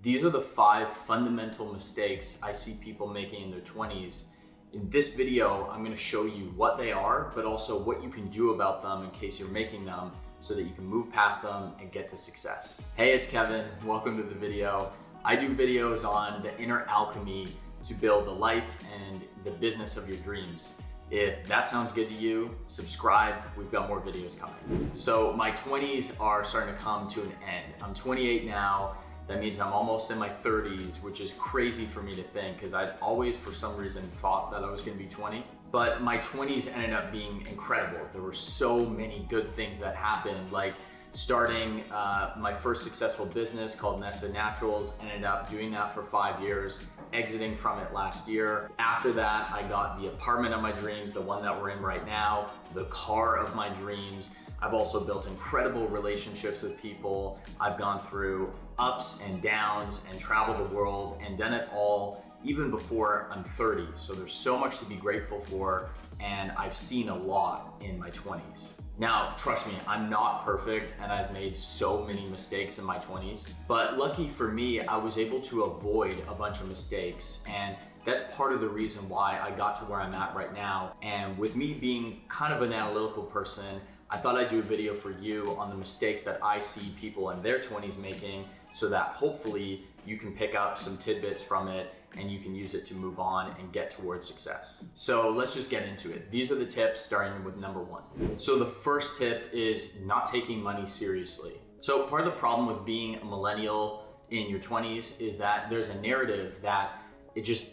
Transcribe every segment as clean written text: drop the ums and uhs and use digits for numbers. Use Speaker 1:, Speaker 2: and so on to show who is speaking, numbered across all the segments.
Speaker 1: These are the 5 fundamental mistakes I see people making in their 20s. In this video, I'm going to show you what they are, but also what you can do about them in case you're making them so that you can move past them and get to success. Hey, it's Kevin. Welcome to the video. I do videos on the inner alchemy to build the life and the business of your dreams. If that sounds good to you, subscribe. We've got more videos coming. So my 20s are starting to come to an end. I'm 28 now. That means I'm almost in my 30s, which is crazy for me to think because I'd always, for some reason, thought that I was gonna be 20. But my 20s ended up being incredible. There were so many good things that happened, like starting my first successful business called Nested Naturals, ended up doing that for 5 years, exiting from it last year. After that, I got the apartment of my dreams, the one that we're in right now, the car of my dreams. I've also built incredible relationships with people. I've gone through ups and downs and traveled the world and done it all even before I'm 30. So there's so much to be grateful for, and I've seen a lot in my 20s. Now, trust me, I'm not perfect and I've made so many mistakes in my 20s, but lucky for me, I was able to avoid a bunch of mistakes, and that's part of the reason why I got to where I'm at right now. And with me being kind of an analytical person, I thought I'd do a video for you on the mistakes that I see people in their 20s making so that hopefully you can pick up some tidbits from it and you can use it to move on and get towards success. So let's just get into it. These are the tips, starting with number 1. So the first tip is not taking money seriously. So part of the problem with being a millennial in your 20s is that there's a narrative that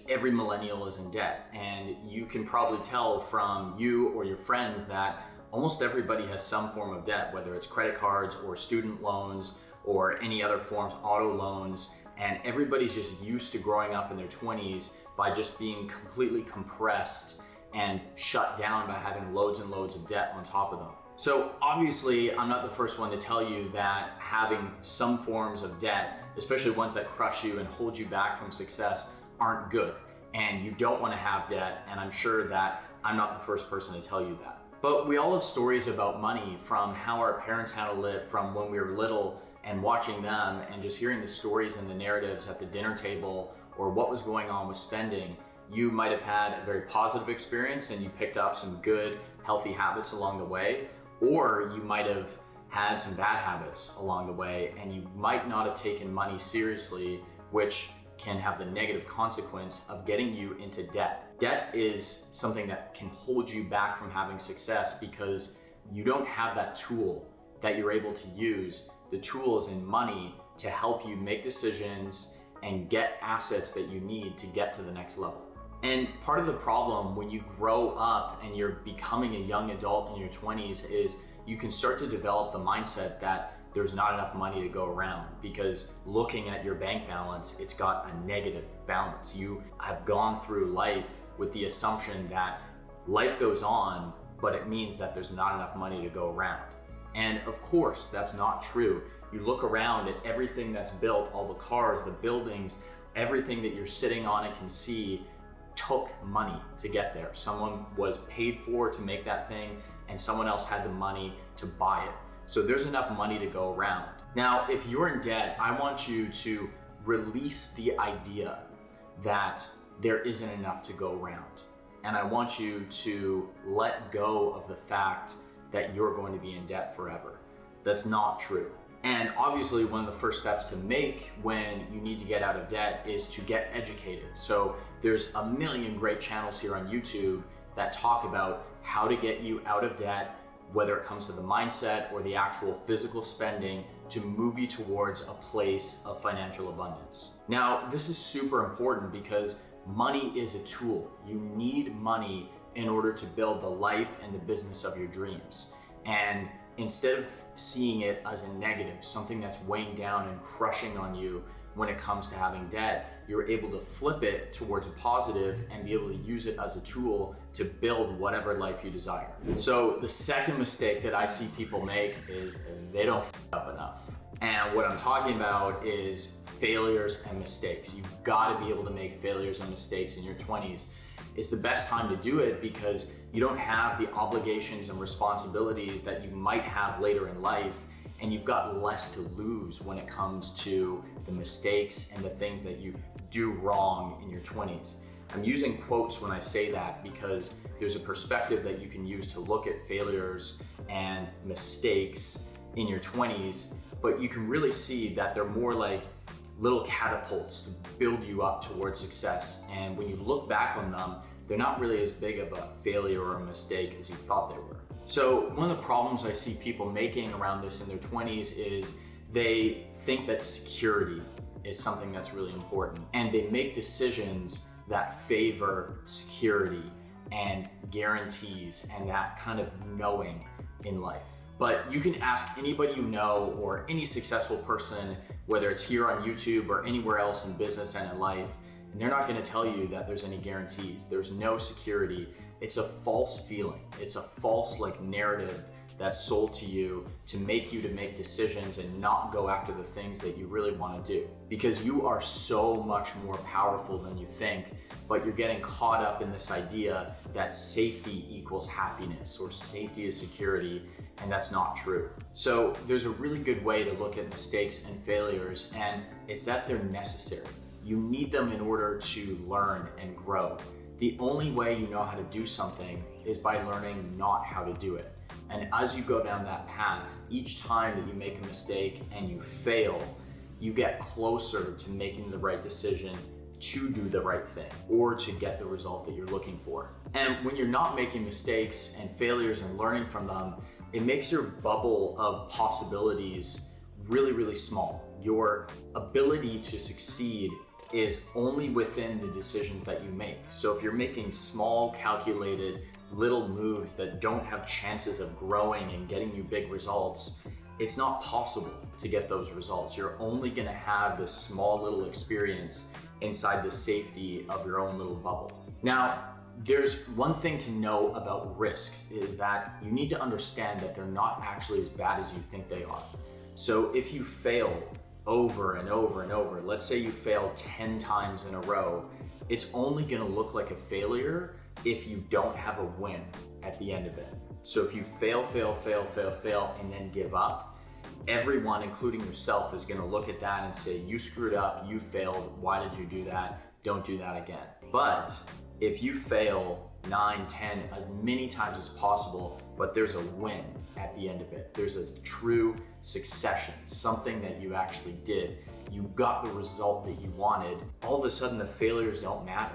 Speaker 1: every millennial is in debt. And you can probably tell from you or your friends that almost everybody has some form of debt, whether it's credit cards or student loans or any other forms, auto loans. And everybody's just used to growing up in their 20s by just being completely compressed and shut down by having loads and loads of debt on top of them. So obviously, I'm not the first one to tell you that having some forms of debt, especially ones that crush you and hold you back from success, aren't good. And you don't want to have debt, and I'm sure that I'm not the first person to tell you that. But we all have stories about money, from how our parents handled it from when we were little, and watching them and just hearing the stories and the narratives at the dinner table or what was going on with spending. You might have had a very positive experience and you picked up some good, healthy habits along the way, or you might have had some bad habits along the way and you might not have taken money seriously, which can have the negative consequence of getting you into debt. Debt is something that can hold you back from having success because you don't have that tool that you're able to use. The tools in money to help you make decisions and get assets that you need to get to the next level. And part of the problem when you grow up and you're becoming a young adult in your 20s is you can start to develop the mindset that there's not enough money to go around, because looking at your bank balance, it's got a negative balance. You have gone through life with the assumption that life goes on, but it means that there's not enough money to go around. And of course, that's not true. You look around at everything that's built, all the cars, the buildings, everything that you're sitting on and can see took money to get there. Someone was paid for to make that thing and someone else had the money to buy it. So there's enough money to go around. Now, if you're in debt, I want you to release the idea that there isn't enough to go around. And I want you to let go of the fact that you're going to be in debt forever. That's not true. And obviously, one of the first steps to make when you need to get out of debt is to get educated. So there's a million great channels here on YouTube that talk about how to get you out of debt, whether it comes to the mindset or the actual physical spending to move you towards a place of financial abundance. Now, this is super important because money is a tool. You need money in order to build the life and the business of your dreams. And instead of seeing it as a negative, something that's weighing down and crushing on you when it comes to having debt, you're able to flip it towards a positive and be able to use it as a tool to build whatever life you desire. So the second mistake that I see people make is they don't f up enough. And what I'm talking about is failures and mistakes. You've got to be able to make failures and mistakes in your 20s. It's the best time to do it because you don't have the obligations and responsibilities that you might have later in life, and you've got less to lose when it comes to the mistakes and the things that you do wrong in your 20s. I'm using quotes when I say that because there's a perspective that you can use to look at failures and mistakes in your 20s, but you can really see that they're more like little catapults to build you up towards success. And when you look back on them, they're not really as big of a failure or a mistake as you thought they were. So one of the problems I see people making around this in their 20s is they think that security is something that's really important, and they make decisions that favor security and guarantees and that kind of knowing in life. But you can ask anybody you know or any successful person, whether it's here on YouTube or anywhere else in business and in life, and they're not going to tell you that there's any guarantees. There's no security. It's a false feeling. It's a false narrative that's sold to you to make decisions and not go after the things that you really want to do. Because you are so much more powerful than you think, but you're getting caught up in this idea that safety equals happiness or safety is security, and that's not true. So there's a really good way to look at mistakes and failures, and it's that they're necessary. You need them in order to learn and grow. The only way you know how to do something is by learning not how to do it. And as you go down that path, each time that you make a mistake and you fail, you get closer to making the right decision to do the right thing or to get the result that you're looking for. And when you're not making mistakes and failures and learning from them, it makes your bubble of possibilities really, really small. Your ability to succeed is only within the decisions that you make. So if you're making small, calculated, little moves that don't have chances of growing and getting you big results, it's not possible to get those results. You're only gonna have this small little experience inside the safety of your own little bubble. Now, there's one thing to know about risk is that you need to understand that they're not actually as bad as you think they are. So if you fail over and over and over, let's say you fail 10 times in a row, it's only gonna look like a failure if you don't have a win at the end of it. So if you fail, and then give up, everyone, including yourself, is gonna look at that and say, you screwed up, you failed, why did you do that? Don't do that again. But if you fail 9, 10, as many times as possible, but there's a win at the end of it, there's a true succession, something that you actually did, you got the result that you wanted, all of a sudden the failures don't matter.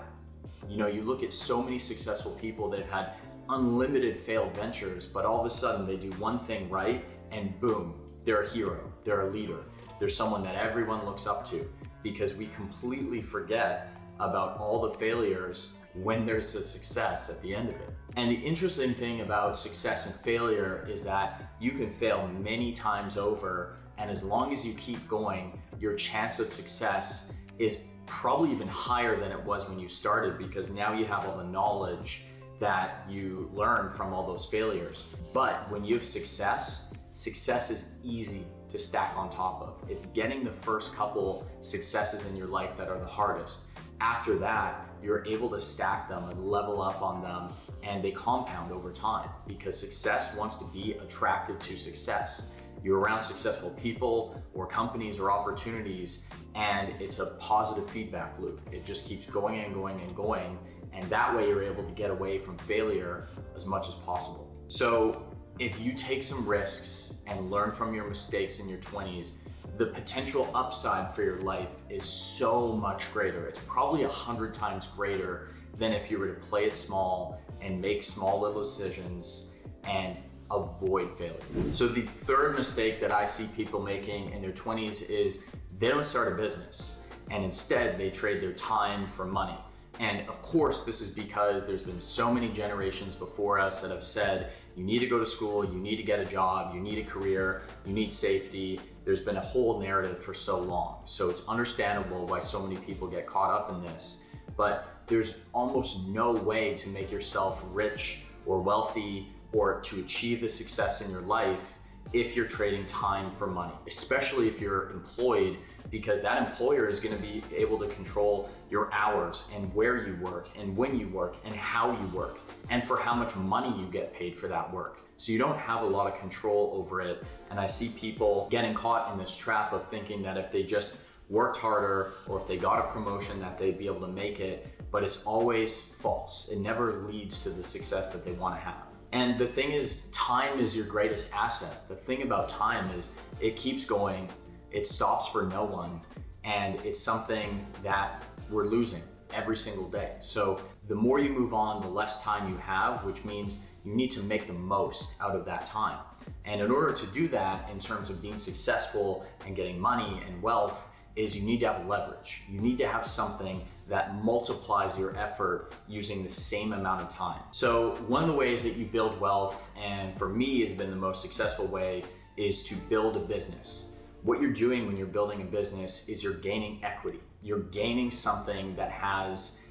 Speaker 1: You know, you look at so many successful people, they've had unlimited failed ventures, but all of a sudden they do one thing right and boom, they're a hero, they're a leader, they're someone that everyone looks up to, because we completely forget about all the failures when there's a success at the end of it. And the interesting thing about success and failure is that you can fail many times over, and as long as you keep going, your chance of success is probably even higher than it was when you started, because now you have all the knowledge that you learned from all those failures. But when you have success is easy to stack on top of. It's getting the first couple successes in your life that are the hardest. After that, you're able to stack them and level up on them, and they compound over time, because success wants to be attracted to success. You're around successful people or companies or opportunities, and it's a positive feedback loop. It just keeps going and going and going, and that way you're able to get away from failure as much as possible. So if you take some risks and learn from your mistakes in your 20s, the potential upside for your life is so much greater. It's probably 100 times greater than if you were to play it small and make small little decisions and avoid failure. So the third mistake that I see people making in their 20s is they don't start a business, and instead they trade their time for money. And of course, this is because there's been so many generations before us that have said, you need to go to school, you need to get a job, you need a career, you need safety. There's been a whole narrative for so long. So it's understandable why so many people get caught up in this. But there's almost no way to make yourself rich or wealthy or to achieve the success in your life if you're trading time for money, especially if you're employed. because that employer is going to be able to control your hours and where you work and when you work and how you work and for how much money you get paid for that work. So you don't have a lot of control over it. And I see people getting caught in this trap of thinking that if they just worked harder or if they got a promotion that they'd be able to make it, but it's always false. It never leads to the success that they want to have. And the thing is, time is your greatest asset. The thing about time is it keeps going, it stops for no one, and it's something that we're losing every single day. So the more you move on, the less time you have, which means you need to make the most out of that time. And in order to do that, in terms of being successful and getting money and wealth, is you need to have leverage. You need to have something that multiplies your effort using the same amount of time. So one of the ways that you build wealth, and for me has been the most successful way, is to build a business. What you're doing when you're building a business is you're gaining equity. You're gaining something that has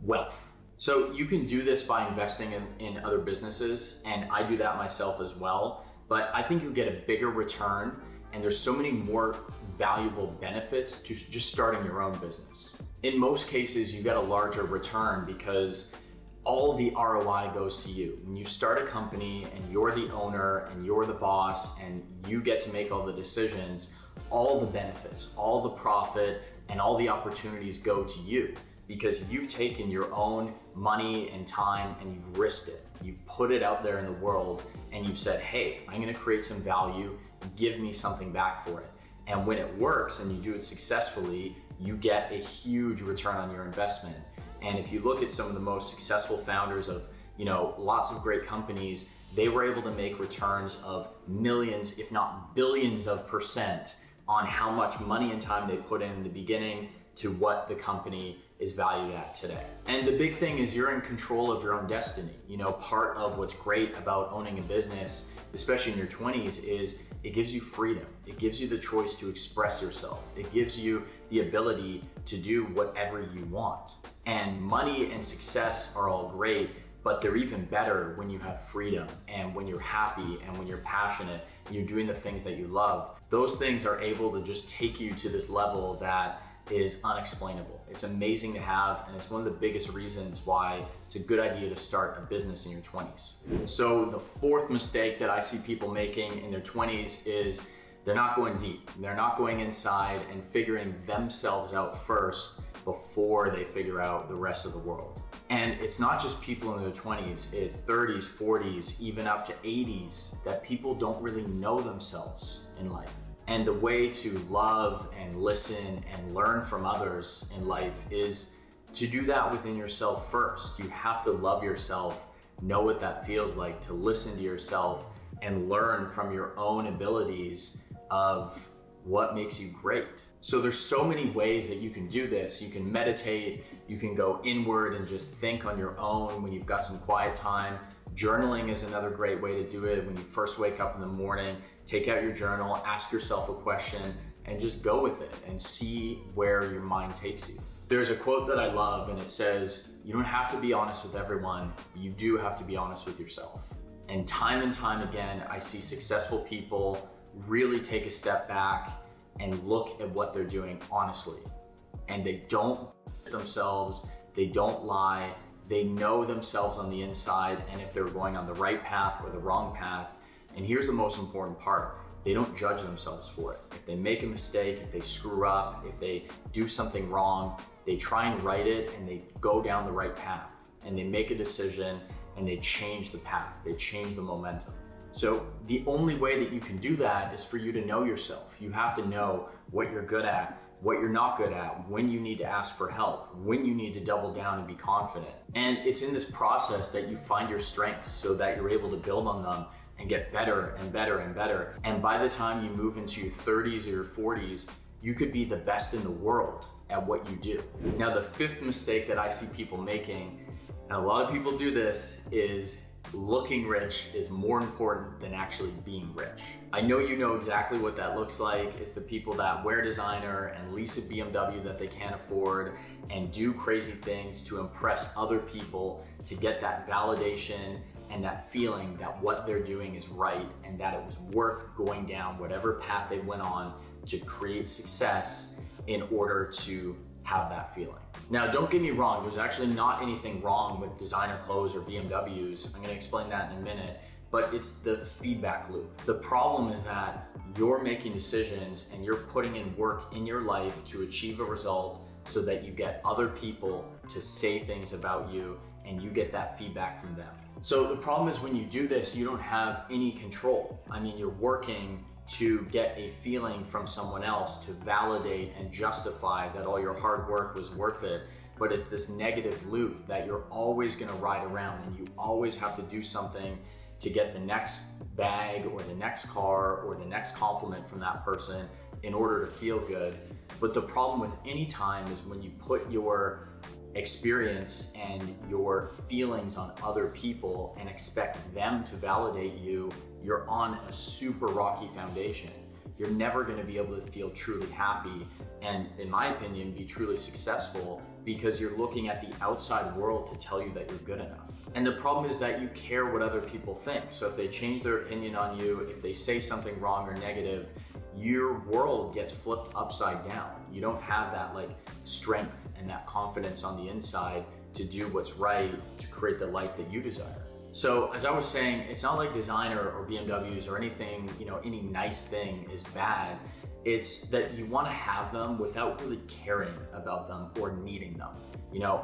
Speaker 1: wealth. So you can do this by investing in other businesses, and I do that myself as well, but I think you'll get a bigger return, and there's so many more valuable benefits to just starting your own business. In most cases, you get a larger return because all the ROI goes to you. When you start a company and you're the owner and you're the boss and you get to make all the decisions, all the benefits, all the profit, and all the opportunities go to you because you've taken your own money and time and you've risked it. You've put it out there in the world and you've said, hey, I'm gonna create some value, give me something back for it. And when it works and you do it successfully, you get a huge return on your investment. And if you look at some of the most successful founders of, lots of great companies, they were able to make returns of millions, if not billions of percent on how much money and time they put in the beginning to what the company is valued at today. And the big thing is you're in control of your own destiny. Part of what's great about owning a business, especially in your 20s, is it gives you freedom. It gives you the choice to express yourself. It gives you the ability to do whatever you want. And money and success are all great, but they're even better when you have freedom and when you're happy and when you're passionate and you're doing the things that you love. Those things are able to just take you to this level that is unexplainable. It's amazing to have, and it's one of the biggest reasons why it's a good idea to start a business in your 20s. So the fourth mistake that I see people making in their 20s is they're not going deep. They're not going inside and figuring themselves out first before they figure out the rest of the world. And it's not just people in their 20s, it's 30s, 40s, even up to 80s that people don't really know themselves in life. And the way to love and listen and learn from others in life is to do that within yourself first. You have to love yourself, know what that feels like, to listen to yourself and learn from your own abilities of what makes you great. So there's so many ways that you can do this. You can meditate, you can go inward and just think on your own when you've got some quiet time. Journaling is another great way to do it. When you first wake up in the morning, take out your journal, ask yourself a question, and just go with it and see where your mind takes you. There's a quote that I love, and it says, you don't have to be honest with everyone, you do have to be honest with yourself. And time again, I see successful people really take a step back and look at what they're doing honestly. And they don't themselves, they don't lie, they know themselves on the inside and if they're going on the right path or the wrong path. And here's the most important part, they don't judge themselves for it. If they make a mistake, if they screw up, if they do something wrong, they try and right it and they go down the right path and they make a decision and they change the path, they change the momentum. So the only way that you can do that is for you to know yourself. You have to know what you're good at, what you're not good at, when you need to ask for help, when you need to double down and be confident. And it's in this process that you find your strengths so that you're able to build on them and get better and better and better. And by the time you move into your 30s or your 40s, you could be the best in the world at what you do. Now, the fifth mistake that I see people making, and a lot of people do this, is looking rich is more important than actually being rich. I know you know exactly what that looks like. It's the people that wear designer and lease a BMW that they can't afford and do crazy things to impress other people to get that validation and that feeling that what they're doing is right and that it was worth going down whatever path they went on to create success in order to have that feeling. Now, don't get me wrong, there's actually not anything wrong with designer clothes or BMWs. I'm gonna explain that in a minute, but it's the feedback loop. The problem is that you're making decisions and you're putting in work in your life to achieve a result so that you get other people to say things about you and you get that feedback from them. So the problem is when you do this, you don't have any control. I mean, you're working to get a feeling from someone else to validate and justify that all your hard work was worth it. But it's this negative loop that you're always gonna ride around, and you always have to do something to get the next bag or the next car or the next compliment from that person in order to feel good. But the problem with any time is when you put your experience and your feelings on other people and expect them to validate you, you're on a super rocky foundation. You're never going to be able to feel truly happy and, in my opinion, be truly successful because you're looking at the outside world to tell you that you're good enough. And the problem is that you care what other people think. So if they change their opinion on you, if they say something wrong or negative, your world gets flipped upside down. You don't have that strength and that confidence on the inside to do what's right to create the life that you desire. So as I was saying, it's not like designer or BMWs or anything, any nice thing is bad. It's that you want to have them without really caring about them or needing them.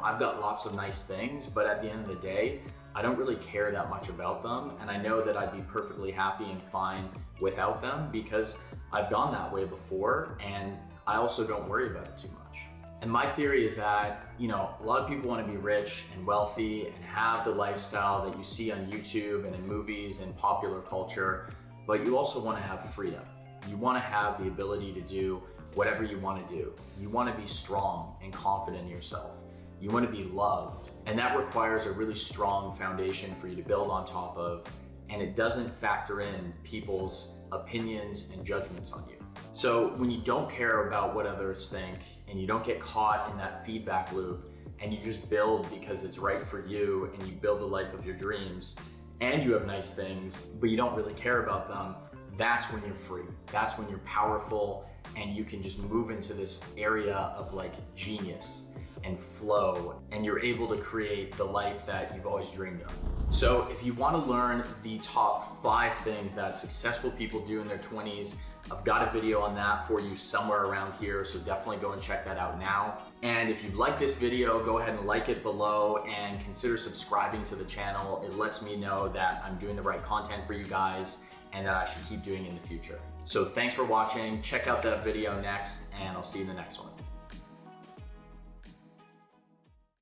Speaker 1: I've got lots of nice things, but at the end of the day, I don't really care that much about them. And I know that I'd be perfectly happy and fine without them because I've gone that way before, and I also don't worry about it too much. And my theory is that, a lot of people want to be rich and wealthy and have the lifestyle that you see on YouTube and in movies and popular culture, but you also want to have freedom. You want to have the ability to do whatever you want to do. You want to be strong and confident in yourself. You want to be loved, and that requires a really strong foundation for you to build on top of, and it doesn't factor in people's opinions and judgments on you. So when you don't care about what others think and you don't get caught in that feedback loop and you just build because it's right for you and you build the life of your dreams and you have nice things, but you don't really care about them, that's when you're free. That's when you're powerful and you can just move into this area of genius and flow, and you're able to create the life that you've always dreamed of. So if you want to learn the top 5 things that successful people do in their 20s, I've got a video on that for you somewhere around here, so definitely go and check that out now. And if you like this video, go ahead and like it below and consider subscribing to the channel. It lets me know that I'm doing the right content for you guys and that I should keep doing in the future. So thanks for watching. Check out that video next, and I'll see you in the next one.